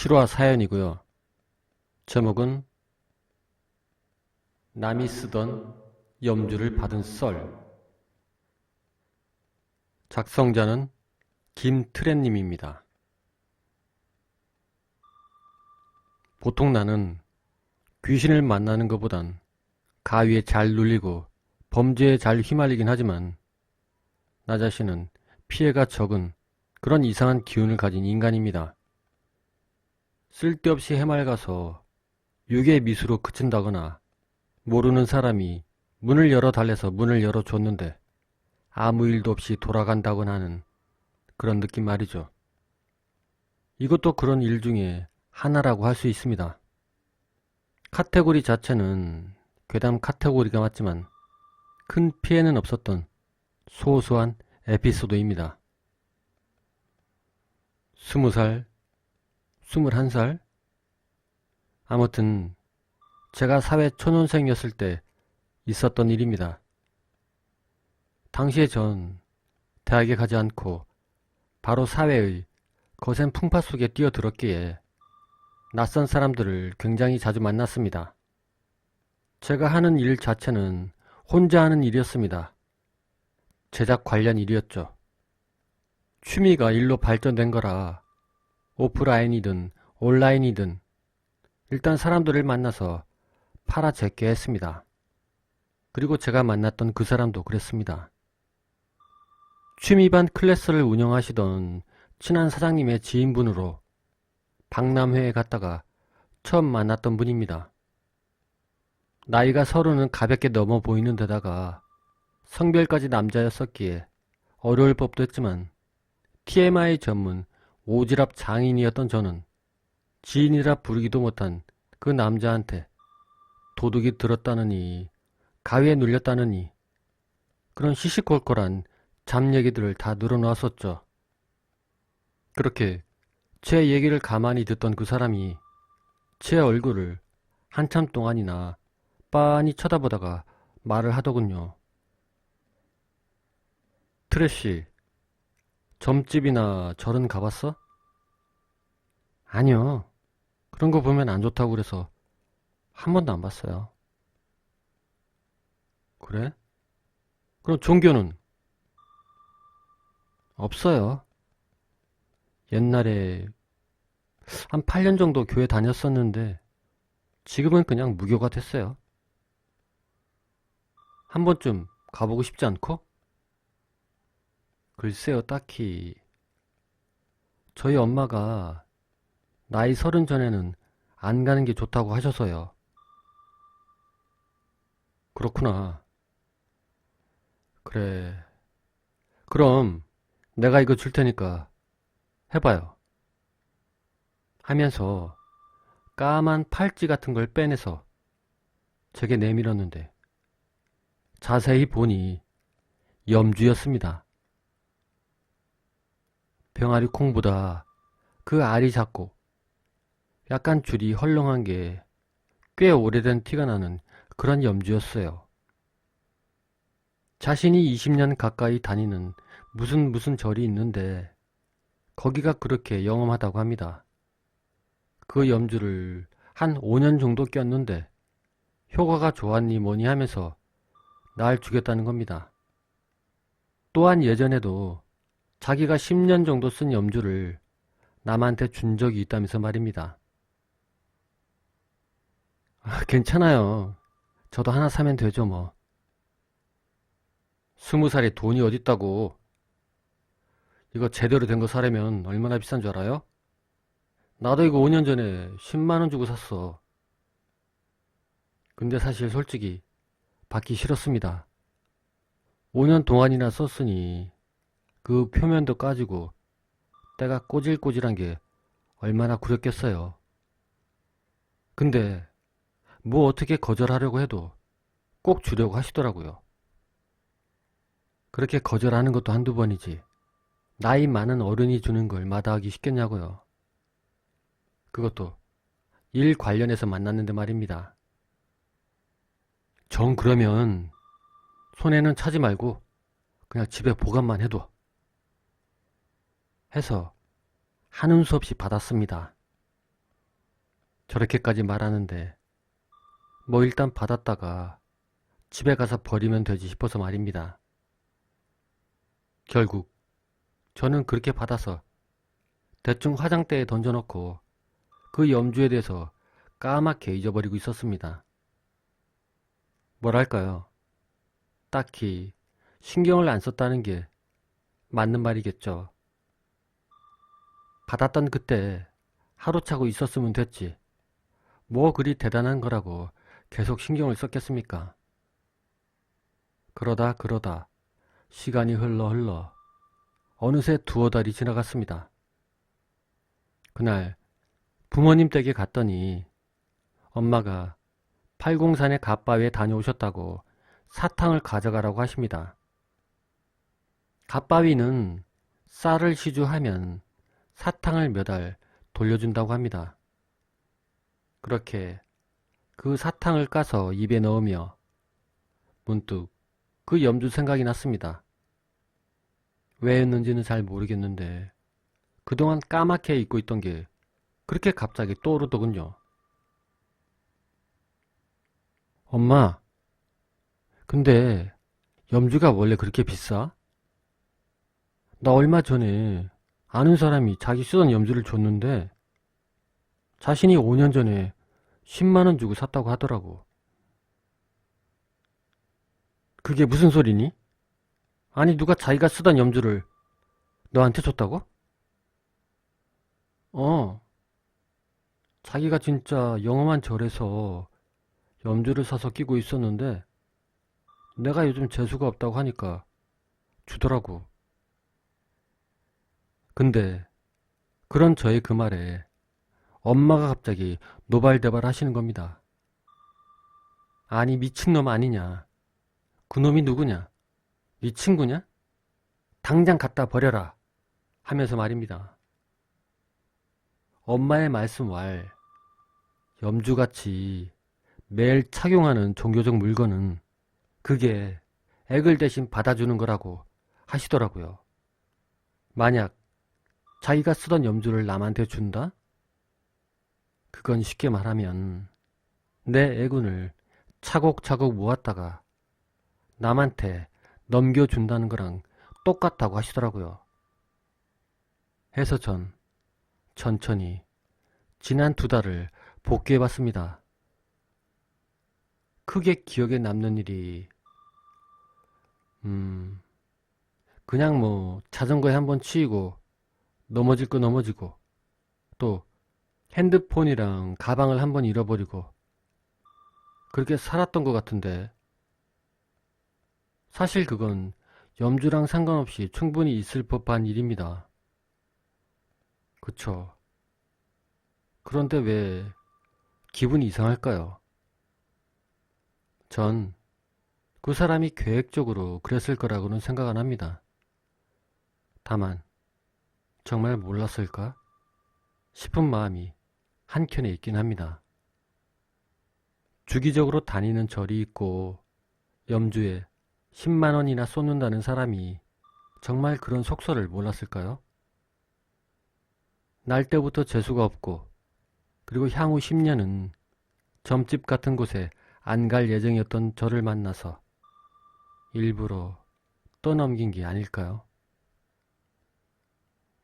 실화 사연이고요. 제목은 남이 쓰던 염주를 받은 썰. 작성자는 김트레님입니다. 보통 나는 귀신을 만나는 것보단 가위에 잘 눌리고 범죄에 잘 휘말리긴 하지만 나 자신은 피해가 적은 그런 이상한 기운을 가진 인간입니다. 쓸데없이 해맑아서 유괴 미수로 그친다거나 모르는 사람이 문을 열어 달래서 문을 열어줬는데 아무 일도 없이 돌아간다거나 하는 그런 느낌 말이죠. 이것도 그런 일 중에 하나라고 할 수 있습니다. 카테고리 자체는 괴담 카테고리가 맞지만 큰 피해는 없었던 소소한 에피소드입니다. 20살, 21살? 아무튼 제가 사회 초년생이었을 때 있었던 일입니다. 당시에 전 대학에 가지 않고 바로 사회의 거센 풍파 속에 뛰어들었기에 낯선 사람들을 굉장히 자주 만났습니다. 제가 하는 일 자체는 혼자 하는 일이었습니다. 제작 관련 일이었죠. 취미가 일로 발전된 거라 오프라인이든 온라인이든 일단 사람들을 만나서 팔아제게 했습니다. 그리고 제가 만났던 그 사람도 그랬습니다. 취미반 클래스를 운영하시던 친한 사장님의 지인분으로 박람회에 갔다가 처음 만났던 분입니다. 나이가 30은 가볍게 넘어 보이는 데다가 성별까지 남자였었기에 어려울 법도 했지만 TMI 전문 오지랖 장인이었던 저는 지인이라 부르기도 못한 그 남자한테 도둑이 들었다느니 가위에 눌렸다느니 그런 시시콜콜한 잡 얘기들을 다 늘어놓았었죠. 그렇게 제 얘기를 가만히 듣던 그 사람이 제 얼굴을 한참 동안이나 빤히 쳐다보다가 말을 하더군요. 트래쉬, 점집이나 절은 가봤어? 아니요. 그런 거 보면 안 좋다고 그래서 한 번도 안 봤어요. 그래? 그럼 종교는? 없어요. 옛날에 한 8년 정도 교회 다녔었는데 지금은 그냥 무교가 됐어요. 한 번쯤 가보고 싶지 않고? 글쎄요, 딱히. 저희 엄마가 나이 30 전에는 안 가는 게 좋다고 하셔서요. 그렇구나. 그래. 그럼 내가 이거 줄 테니까 해봐요. 하면서 까만 팔찌 같은 걸 빼내서 제게 내밀었는데 자세히 보니 염주였습니다. 병아리 콩보다 그 알이 작고 약간 줄이 헐렁한 게 꽤 오래된 티가 나는 그런 염주였어요. 자신이 20년 가까이 다니는 무슨 절이 있는데 거기가 그렇게 영험하다고 합니다. 그 염주를 한 5년 정도 꼈는데 효과가 좋았니 뭐니 하면서 날 주겠다는 겁니다. 또한 예전에도 자기가 10년 정도 쓴 염주를 남한테 준 적이 있다면서 말입니다. 괜찮아요. 저도 하나 사면 되죠 뭐. 20살에 돈이 어딨다고. 이거 제대로 된 거 사려면 얼마나 비싼 줄 알아요? 나도 이거 5년 전에 10만원 주고 샀어. 근데 사실 솔직히 받기 싫었습니다. 5년 동안이나 썼으니 그 표면도 까지고 때가 꼬질꼬질한 게 얼마나 구렸겠어요. 근데 뭐 어떻게 거절하려고 해도 꼭 주려고 하시더라고요. 그렇게 거절하는 것도 한두 번이지 나이 많은 어른이 주는 걸 마다하기 쉽겠냐고요. 그것도 일 관련해서 만났는데 말입니다. 정 그러면 손에는 차지 말고 그냥 집에 보관만 해둬. 해서 하는 수 없이 받았습니다. 저렇게까지 말하는데 뭐 일단 받았다가 집에 가서 버리면 되지 싶어서 말입니다. 결국 저는 그렇게 받아서 대충 화장대에 던져놓고 그 염주에 대해서 까맣게 잊어버리고 있었습니다. 뭐랄까요? 딱히 신경을 안 썼다는 게 맞는 말이겠죠. 받았던 그때 하루 차고 있었으면 됐지. 뭐 그리 대단한 거라고 계속 신경을 썼겠습니까? 그러다 시간이 흘러 어느새 두어 달이 지나갔습니다. 그날 부모님 댁에 갔더니 엄마가 팔공산에 갓바위에 다녀오셨다고 사탕을 가져가라고 하십니다. 갓바위는 쌀을 시주하면 사탕을 몇 알 돌려준다고 합니다. 그렇게 그 사탕을 까서 입에 넣으며 문득 그 염주 생각이 났습니다. 왜였는지는 잘 모르겠는데 그동안 까맣게 잊고 있던 게 그렇게 갑자기 떠오르더군요. 엄마, 근데 염주가 원래 그렇게 비싸? 나 얼마 전에 아는 사람이 자기 쓰던 염주를 줬는데 자신이 5년 전에 10만 원 주고 샀다고 하더라고. 그게 무슨 소리니? 아니 누가 자기가 쓰던 염주를 너한테 줬다고? 어, 자기가 진짜 영험한 절에서 염주를 사서 끼고 있었는데 내가 요즘 재수가 없다고 하니까 주더라고. 근데 그런 저의 그 말에 엄마가 갑자기 노발대발 하시는 겁니다. 아니 미친놈 아니냐? 그놈이 누구냐? 네 친구냐? 당장 갖다 버려라 하면서 말입니다. 엄마의 말씀 왈 염주같이 매일 착용하는 종교적 물건은 그게 액을 대신 받아주는 거라고 하시더라고요. 만약 자기가 쓰던 염주를 남한테 준다? 그건 쉽게 말하면 내 애군을 차곡차곡 모았다가 남한테 넘겨준다는 거랑 똑같다고 하시더라고요. 해서 전 천천히 지난 2달을 복귀해봤습니다. 크게 기억에 남는 일이 그냥 뭐 자전거에 한번 치이고 넘어질 거 넘어지고 또 핸드폰이랑 가방을 한번 잃어버리고 그렇게 살았던 것 같은데 사실 그건 염주랑 상관없이 충분히 있을 법한 일입니다. 그쵸? 그런데 왜 기분이 이상할까요? 전 그 사람이 계획적으로 그랬을 거라고는 생각 안 합니다. 다만 정말 몰랐을까 싶은 마음이 한켠에 있긴 합니다. 주기적으로 다니는 절이 있고 염주에 10만 원이나 쏟는다는 사람이 정말 그런 속설을 몰랐을까요? 날 때부터 재수가 없고 그리고 향후 10년은 점집 같은 곳에 안 갈 예정이었던 저를 만나서 일부러 떠넘긴 게 아닐까요?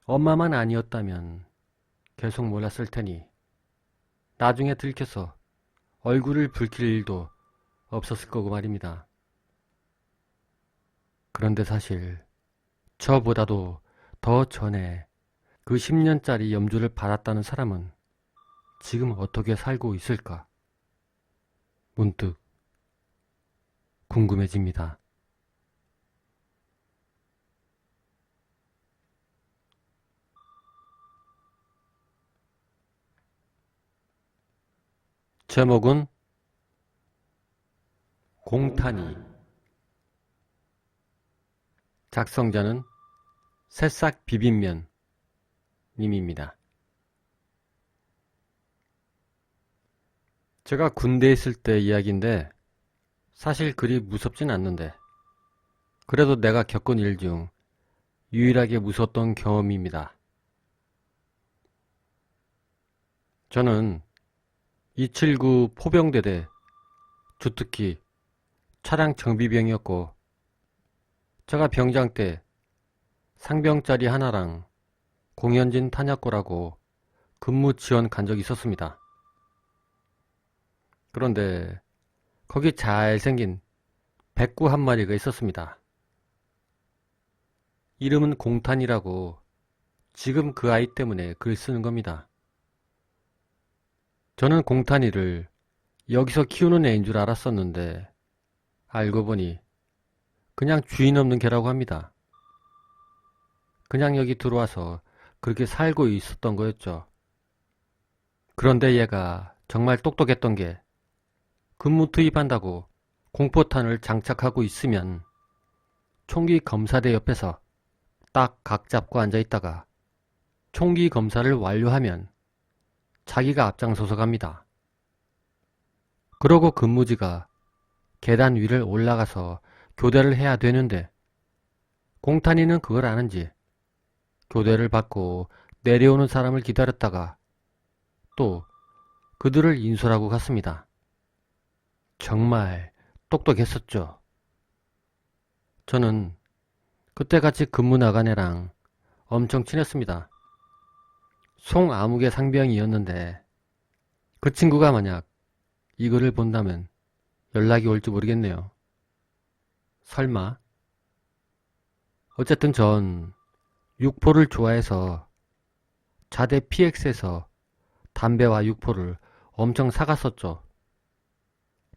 엄마만 아니었다면 계속 몰랐을 테니 나중에 들켜서 얼굴을 붉힐 일도 없었을 거고 말입니다. 그런데 사실 저보다도 더 전에 그 10년짜리 염주를 받았다는 사람은 지금 어떻게 살고 있을까? 문득 궁금해집니다. 제목은 공탄이, 작성자는 새싹 비빔면 님입니다. 제가 군대에 있을 때 이야기인데 사실 그리 무섭진 않는데 그래도 내가 겪은 일 중 유일하게 무서웠던 경험입니다. 저는 279 포병대대 주특기 차량 정비병이었고, 제가 병장 때 상병짜리 하나랑 공현진 탄약고라고 근무 지원 간 적이 있었습니다. 그런데 거기 잘생긴 백구 한 마리가 있었습니다. 이름은 공탄이라고 지금 그 아이 때문에 글 쓰는 겁니다. 저는 공탄이를 여기서 키우는 애인 줄 알았었는데 알고 보니 그냥 주인 없는 개라고 합니다. 그냥 여기 들어와서 그렇게 살고 있었던 거였죠. 그런데 얘가 정말 똑똑했던 게 근무 투입한다고 공포탄을 장착하고 있으면 총기 검사대 옆에서 딱 각 잡고 앉아있다가 총기 검사를 완료하면 자기가 앞장서서 갑니다. 그러고 근무지가 계단 위를 올라가서 교대를 해야 되는데 공탄이는 그걸 아는지 교대를 받고 내려오는 사람을 기다렸다가 또 그들을 인솔하고 갔습니다. 정말 똑똑했었죠. 저는 그때 같이 근무 나간 애랑 엄청 친했습니다. 송아무개 상병이었는데 그 친구가 만약 이 글을 본다면 연락이 올지 모르겠네요. 설마? 어쨌든 전 육포를 좋아해서 자대 PX에서 담배와 육포를 엄청 사갔었죠.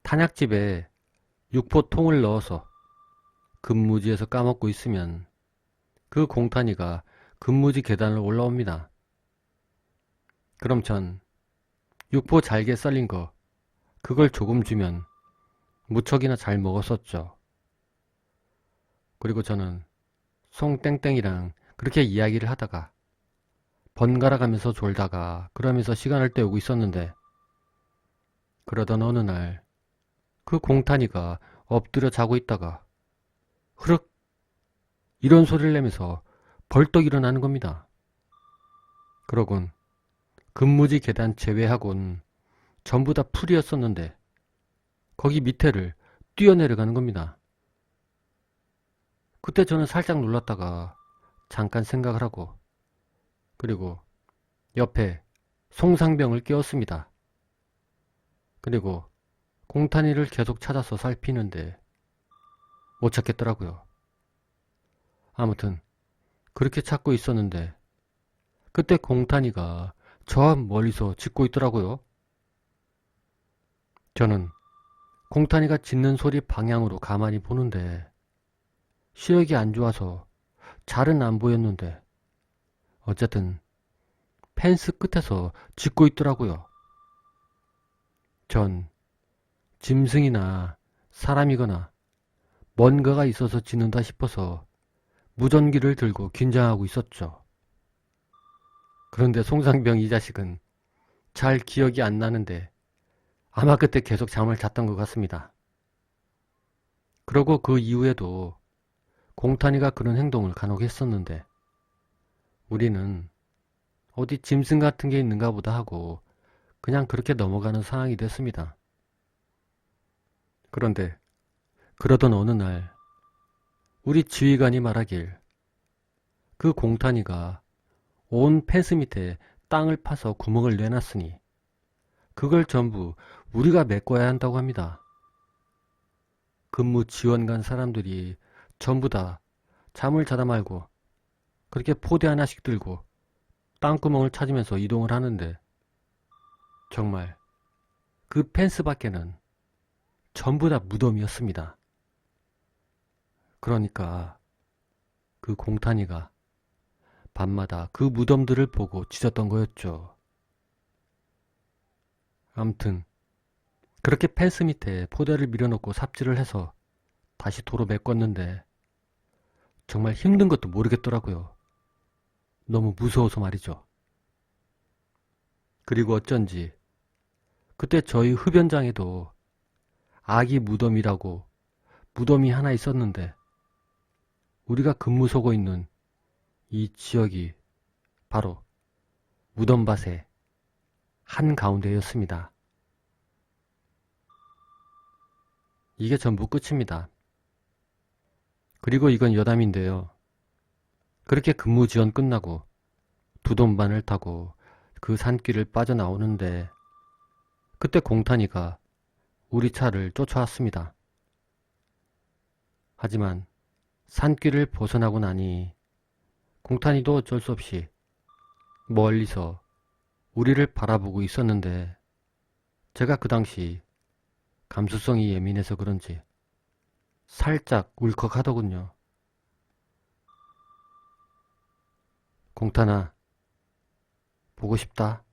탄약집에 육포통을 넣어서 근무지에서 까먹고 있으면 그 공탄이가 근무지 계단을 올라옵니다. 그럼 전 육포 잘게 썰린 거 그걸 조금 주면 무척이나 잘 먹었었죠. 그리고 저는 송땡땡이랑 그렇게 이야기를 하다가 번갈아 가면서 졸다가 그러면서 시간을 때우고 있었는데 그러던 어느 날 그 공탄이가 엎드려 자고 있다가 흐륵 이런 소리를 내면서 벌떡 일어나는 겁니다. 그러곤 근무지 계단 제외하곤 전부 다 풀이었었는데 거기 밑에를 뛰어내려가는 겁니다. 그때 저는 살짝 놀랐다가 잠깐 생각을 하고 그리고 옆에 송상병을 깨웠습니다. 그리고 공탄이를 계속 찾아서 살피는데 못 찾겠더라고요. 아무튼 그렇게 찾고 있었는데 그때 공탄이가 저 멀리서 짖고 있더라고요. 저는 공탄이가 짖는 소리 방향으로 가만히 보는데 시력이 안 좋아서 잘은 안 보였는데 어쨌든 펜스 끝에서 짖고 있더라고요. 전 짐승이나 사람이거나 뭔가가 있어서 짖는다 싶어서 무전기를 들고 긴장하고 있었죠. 그런데 송상병 이 자식은 잘 기억이 안 나는데 아마 그때 계속 잠을 잤던 것 같습니다. 그러고 그 이후에도 공탄이가 그런 행동을 간혹 했었는데 우리는 어디 짐승 같은 게 있는가 보다 하고 그냥 그렇게 넘어가는 상황이 됐습니다. 그런데 그러던 어느 날 우리 지휘관이 말하길 그 공탄이가 온 펜스 밑에 땅을 파서 구멍을 내놨으니 그걸 전부 우리가 메꿔야 한다고 합니다. 근무 지원 간 사람들이 전부 다 잠을 자다 말고 그렇게 포대 하나씩 들고 땅구멍을 찾으면서 이동을 하는데 정말 그 펜스 밖에는 전부 다 무덤이었습니다. 그러니까 그 공탄이가 밤마다 그 무덤들을 보고 짖었던 거였죠. 암튼 그렇게 펜스 밑에 포대를 밀어넣고 삽질을 해서 다시 도로 메꿨는데 정말 힘든 것도 모르겠더라고요. 너무 무서워서 말이죠. 그리고 어쩐지 그때 저희 흡연장에도 아기 무덤이라고 무덤이 하나 있었는데 우리가 근무 서고 있는 이 지역이 바로 무덤밭의 한가운데였습니다. 이게 전부 끝입니다. 그리고 이건 여담인데요. 그렇게 근무 지원 끝나고 두돈반을 타고 그 산길을 빠져나오는데 그때 공탄이가 우리 차를 쫓아왔습니다. 하지만 산길을 벗어나고 나니 공탄이도 어쩔 수 없이 멀리서 우리를 바라보고 있었는데 제가 그 당시 감수성이 예민해서 그런지 살짝 울컥하더군요. 공탄아, 보고 싶다.